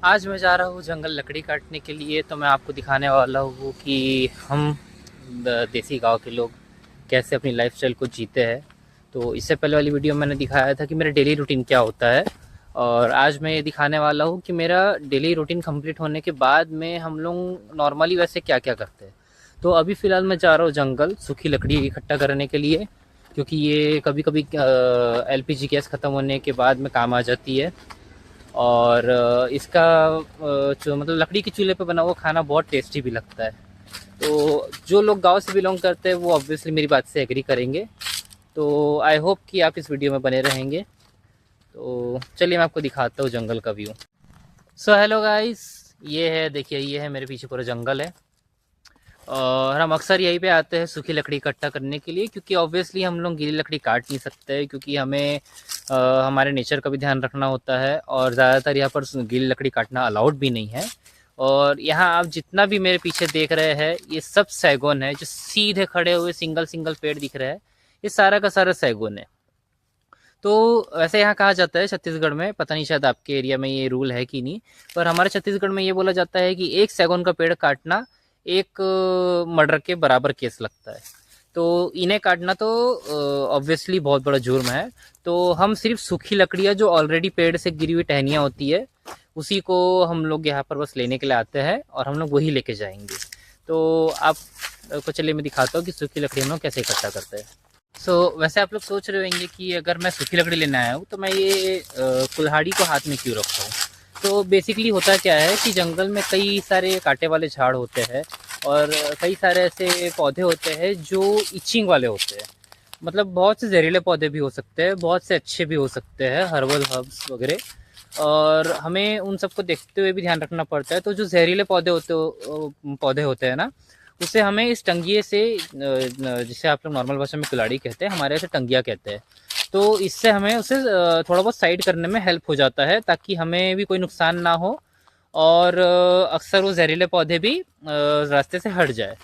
आज मैं जा रहा हूँ जंगल लकड़ी काटने के लिए। तो मैं आपको दिखाने वाला हूँ कि हम देसी गांव के लोग कैसे अपनी लाइफस्टाइल को जीते हैं। तो इससे पहले वाली वीडियो में मैंने दिखाया था कि मेरा डेली रूटीन क्या होता है, और आज मैं ये दिखाने वाला हूँ कि मेरा डेली रूटीन कंप्लीट होने के बाद में हम लोग नॉर्मली वैसे क्या क्या करते हैं। तो अभी फ़िलहाल मैं जा रहा हूँ जंगल सूखी लकड़ी इकट्ठा करने के लिए, क्योंकि ये कभी कभी एलपीजी गैस ख़त्म होने के बाद में काम आ जाती है। और इसका जो मतलब लकड़ी के चूल्हे पे बना हुआ खाना बहुत टेस्टी भी लगता है। तो जो लोग गांव से बिलोंग करते हैं वो ऑब्वियसली मेरी बात से एग्री करेंगे। तो आई होप कि आप इस वीडियो में बने रहेंगे। तो चलिए मैं आपको दिखाता हूँ जंगल का व्यू। सो हेलो गाइस, ये है, देखिए ये है मेरे पीछे पूरा जंगल है। और हम अक्सर यहीं पे आते हैं सूखी लकड़ी इकट्ठा करने के लिए, क्योंकि ऑब्वियसली हम लोग गीली लकड़ी काट नहीं सकते, क्योंकि हमें हमारे नेचर का भी ध्यान रखना होता है। और ज़्यादातर यहाँ पर गीली लकड़ी काटना अलाउड भी नहीं है। और यहाँ आप जितना भी मेरे पीछे देख रहे हैं ये सब सैगोन है, जो सीधे खड़े हुए सिंगल सिंगल पेड़ दिख रहे हैं, ये सारा का सारा सैगोन है। तो वैसे यहाँ कहा जाता है छत्तीसगढ़ में, पता नहीं शायद आपके एरिया में ये रूल है कि नहीं, पर हमारे छत्तीसगढ़ में ये बोला जाता है कि एक सैगोन का पेड़ काटना एक मर्डर के बराबर केस लगता है। तो इन्हें काटना तो ऑब्वियसली बहुत बड़ा जुर्म है। तो हम सिर्फ सूखी लकड़ियाँ जो ऑलरेडी पेड़ से गिरी हुई टहनियाँ होती है उसी को हम लोग यहाँ पर बस लेने के लिए आते हैं, और हम लोग वही लेके जाएंगे। तो आप को चलिए मैं दिखाता हूँ कि सूखी लकड़ी हम लोग कैसे इकट्ठा करते हैं। वैसे आप लोग सोच रहे होंगे कि अगर मैं सूखी लकड़ी लेने आया हूँ तो मैं ये कुल्हाड़ी को हाथ में क्यों रखता हूँ। तो बेसिकली होता क्या है कि जंगल में कई सारे कांटे वाले झाड़ होते हैं, और कई सारे ऐसे पौधे होते हैं जो इचिंग वाले होते हैं। मतलब बहुत से जहरीले पौधे भी हो सकते हैं, बहुत से अच्छे भी हो सकते हैं, हर्बल हर्ब्स वगैरह। और हमें उन सबको देखते हुए भी ध्यान रखना पड़ता है। तो जो जहरीले पौधे होते हैं ना, उसे हमें इस टंगिए से, जिसे आप लोग नॉर्मल भाषा में कुल्हाड़ी कहते हैं, हमारे यहाँ टंगिया कहते हैं। तो इससे हमें उसे थोड़ा बहुत साइड करने में हेल्प हो जाता है, ताकि हमें भी कोई नुकसान ना हो, और अक्सर वो जहरीले पौधे भी रास्ते से हट जाए।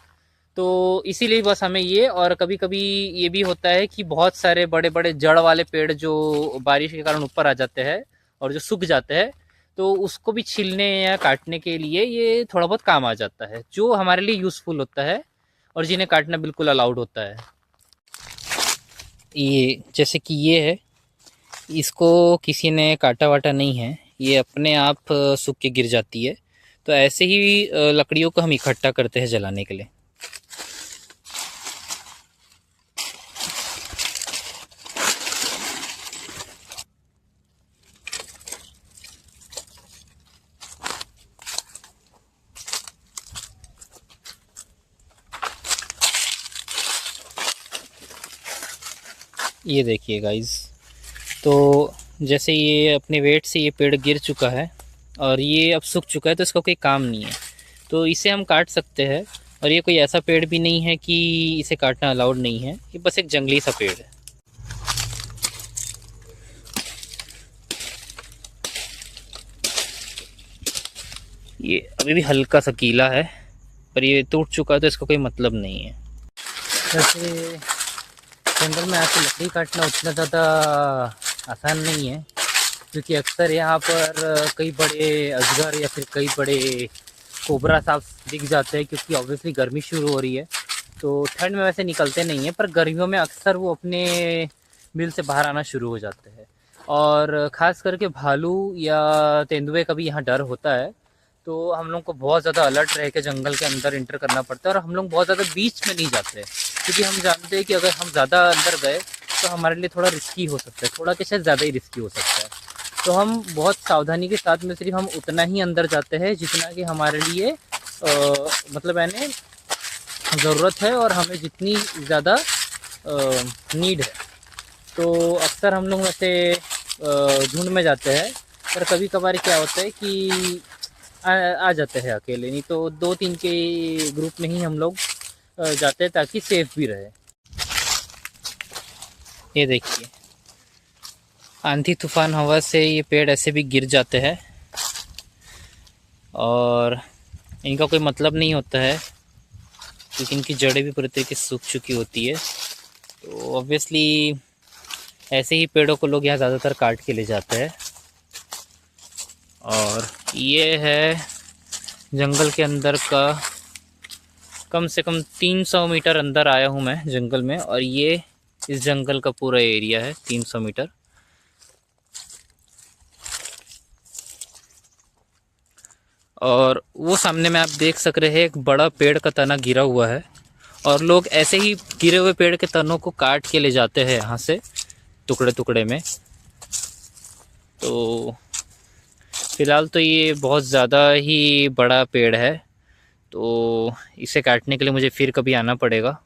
तो इसीलिए बस हमें ये, और कभी कभी ये भी होता है कि बहुत सारे बड़े बड़े जड़ वाले पेड़ जो बारिश के कारण ऊपर आ जाते हैं और जो सूख जाते हैं, तो उसको भी छीलने या काटने के लिए ये थोड़ा बहुत काम आ जाता है, जो हमारे लिए यूज़फुल होता है और जिन्हें काटना बिल्कुल अलाउड होता है। ये जैसे कि ये है, इसको किसी ने काटा वाटा नहीं है, ये अपने आप सूख के गिर जाती है। तो ऐसे ही लकड़ियों को हम इकट्ठा करते हैं जलाने के लिए। ये देखिए गाइस, तो जैसे ये अपने वेट से ये पेड़ गिर चुका है और ये अब सूख चुका है, तो इसका कोई काम नहीं है। तो इसे हम काट सकते हैं। और ये कोई ऐसा पेड़ भी नहीं है कि इसे काटना अलाउड नहीं है, ये बस एक जंगली सा पेड़ है। ये अभी भी हल्का सा गीला है, पर ये टूट चुका है तो इसका कोई मतलब नहीं है। वैसे जंगल में आके लकड़ी काटना उतना ज़्यादा आसान नहीं है, क्योंकि अक्सर यहाँ पर कई बड़े अजगर या फिर कई बड़े कोबरा सांप दिख जाते हैं, क्योंकि ऑब्वियसली गर्मी शुरू हो रही है। तो ठंड में वैसे निकलते नहीं हैं, पर गर्मियों में अक्सर वो अपने बिल से बाहर आना शुरू हो जाते हैं। और ख़ास करके भालू या तेंदुए का भी यहाँ डर होता है। तो हम लोग को बहुत ज़्यादा अलर्ट रह के जंगल के अंदर इंटर करना पड़ता है, और हम लोग बहुत ज़्यादा बीच में नहीं जाते, क्योंकि हम जानते हैं कि अगर हम ज़्यादा अंदर गए तो हमारे लिए थोड़ा रिस्की हो सकता है, थोड़ा क्या शायद ज़्यादा ही रिस्की हो सकता है। तो हम बहुत सावधानी के साथ में सिर्फ हम उतना ही अंदर जाते हैं जितना कि हमारे लिए मतलब यानी ज़रूरत है, और हमें जितनी ज़्यादा नीड है। तो अक्सर हम लोग वैसे झुंड में जाते हैं, पर कभी कभार क्या होता है कि आ जाते हैं अकेले, नहीं तो दो तीन के ग्रुप में ही हम लोग जाते हैं, ताकि सेफ भी रहे। ये देखिए, आंधी तूफान हवा से ये पेड़ ऐसे भी गिर जाते हैं, और इनका कोई मतलब नहीं होता है, क्योंकि इनकी जड़ें भी पूरी तरीके से सूख चुकी होती है। तो ऑब्वियसली ऐसे ही पेड़ों को लोग यहाँ ज़्यादातर काट के ले जाते हैं। और ये है जंगल के अंदर का, कम से कम 300 मीटर अंदर आया हूँ मैं जंगल में, और ये इस जंगल का पूरा एरिया है 300 मीटर। और वो सामने में आप देख सक रहे हैं एक बड़ा पेड़ का तना गिरा हुआ है, और लोग ऐसे ही गिरे हुए पेड़ के तनों को काट के ले जाते हैं यहाँ से टुकड़े टुकड़े में। तो फिलहाल तो ये बहुत ज़्यादा ही बड़ा पेड़ है, तो इसे काटने के लिए मुझे फिर कभी आना पड़ेगा,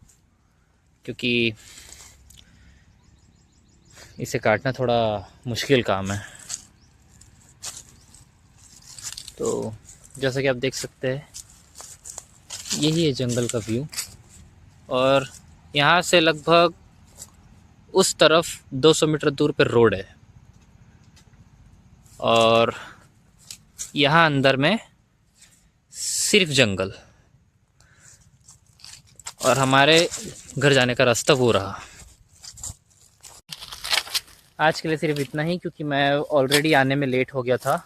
क्योंकि इसे काटना थोड़ा मुश्किल काम है। तो जैसा कि आप देख सकते हैं यही है जंगल का व्यू, और यहाँ से लगभग उस तरफ 200 मीटर दूर पर रोड है, और यहाँ अंदर में सिर्फ जंगल, और हमारे घर जाने का रास्ता वो रहा। आज के लिए सिर्फ इतना ही, क्योंकि मैं ऑलरेडी आने में लेट हो गया था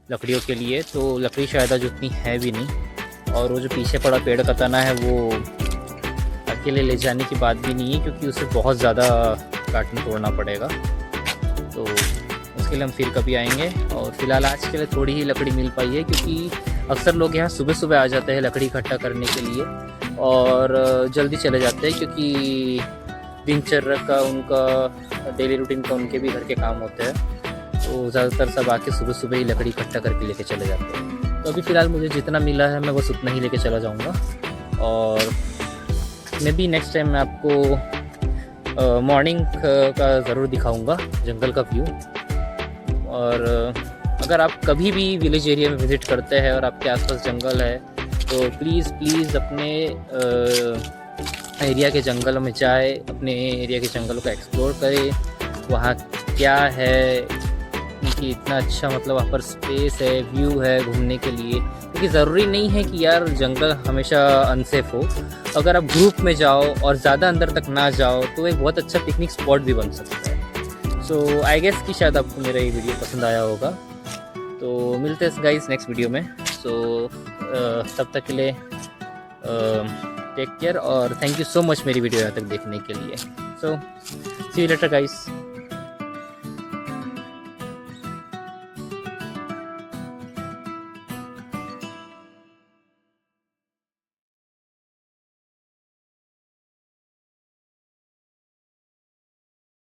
लकड़ियों के लिए, तो लकड़ी शायद आज उतनी है भी नहीं, और वो जो पीछे पड़ा पेड़ का तना है वो अकेले ले जाने की बात भी नहीं है, क्योंकि उसे बहुत ज़्यादा काटना तोड़ना पड़ेगा। तो उसके लिए हम फिर कभी आएंगे, और फिलहाल आज के लिए थोड़ी ही लकड़ी मिल पाई है, क्योंकि अक्सर लोग यहाँ सुबह सुबह आ जाते हैं लकड़ी इकट्ठा करने के लिए, और जल्दी चले जाते हैं, क्योंकि दिनचर्या का उनका डेली रूटीन का उनके भी घर के काम होते हैं, तो ज़्यादातर सब आके सुबह सुबह ही लकड़ी इकट्ठा करके लेके चले जाते हैं। तो अभी फ़िलहाल मुझे जितना मिला है मैं बस उतना ही लेके चला जाऊँगा, और मे बी नेक्स्ट टाइम मैं आपको मॉर्निंग का ज़रूर दिखाऊँगा जंगल का व्यू। और अगर आप कभी भी विलेज एरिया में विज़िट करते हैं और आपके आसपास जंगल है, तो प्लीज़ अपने एरिया के जंगलों में जाए, अपने एरिया के जंगलों को एक्सप्लोर करें, वहाँ क्या है कि इतना अच्छा मतलब वहाँ पर स्पेस है, व्यू है घूमने के लिए, क्योंकि ज़रूरी नहीं है कि यार जंगल हमेशा अनसेफ हो। अगर आप ग्रुप में जाओ और ज़्यादा अंदर तक ना जाओ तो एक बहुत अच्छा पिकनिक स्पॉट भी बन सकता है। सो आई गेस कि शायद आपको मेरा ये वीडियो पसंद आया होगा। तो मिलते हैं गाइस नेक्स्ट वीडियो में। सो तब तक के लिए टेक केयर, और थैंक यू सो मच मेरी वीडियो यहाँ तक देखने के लिए। सो सी यू लेटर गाइस।